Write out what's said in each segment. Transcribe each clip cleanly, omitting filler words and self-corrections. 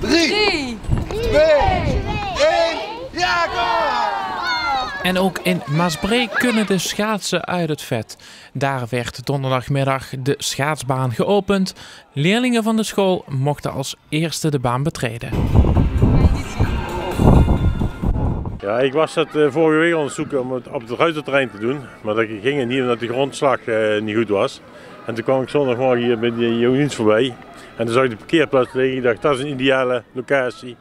3, 2, 1, ja, kom! En ook in Maasbree kunnen de schaatsen uit het vet. Daar werd donderdagmiddag de schaatsbaan geopend. Leerlingen van de school mochten als eerste de baan betreden. Ja, ik was het vorige week aan het zoeken om het op het ruiterterrein te doen, maar dat ging niet omdat de grondslag niet goed was. En toen kwam ik zondagmorgen hier bij de Jongens voorbij en toen zag ik de parkeerplaats liggen. Ik dacht, dat is een ideale locatie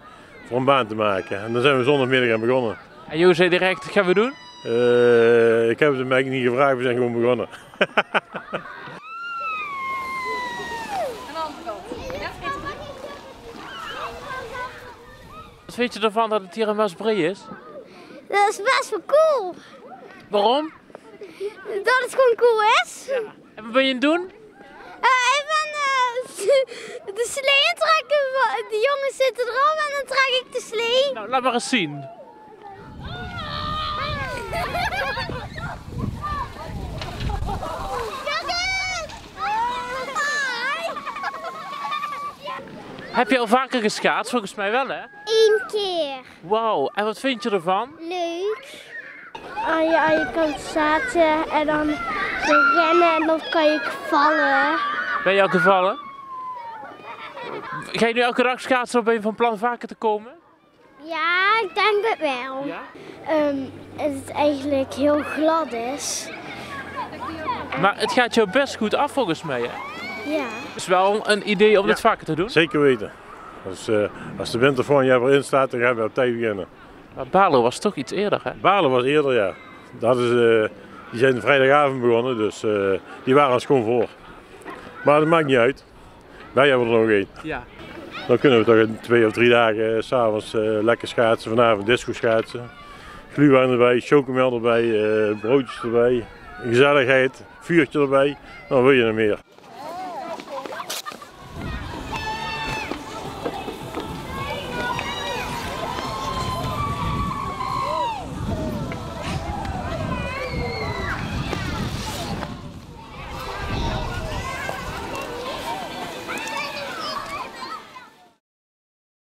voor een baan te maken. En dan zijn we zondagmiddag aan begonnen. En Jo zei direct, wat gaan we doen? Ik heb het hem eigenlijk niet gevraagd, we zijn gewoon begonnen. Wat vind je ervan dat het hier in Maasbree is? Dat is best wel cool. Waarom? Dat het gewoon cool is. Ja. En wat ben je aan het doen? Ik ben de slee aan het trekken. De jongens zitten erop en dan trek ik de slee. Nou, laat maar eens zien. Heb je al vaker geschaatst? Volgens mij wel, hè? 1 keer. Wauw, en wat vind je ervan? Leuk. Je kan schaatsen en dan rennen en dan kan je vallen. Ben je al gevallen? Ga je nu elke dag schaatsen of ben je van plan vaker te komen? Ja, ik denk het wel. Ja? Het eigenlijk heel glad is. Maar het gaat jou best goed af volgens mij, hè? Ja. Het is wel een idee om dit vaker te doen. Zeker weten. Dus, als de winter voor een jaar erin staat, dan gaan we op tijd beginnen. Maar Balo was toch iets eerder, hè? Balen was eerder, ja. Die zijn vrijdagavond begonnen, dus die waren ons gewoon voor. Maar dat maakt niet uit. Wij hebben er nog één. Ja. Dan kunnen we toch in 2 of 3 dagen s'avonds lekker schaatsen, vanavond disco schaatsen. Gluwijn erbij, chocomel erbij, broodjes erbij, gezelligheid, vuurtje erbij. Dan wil je er meer.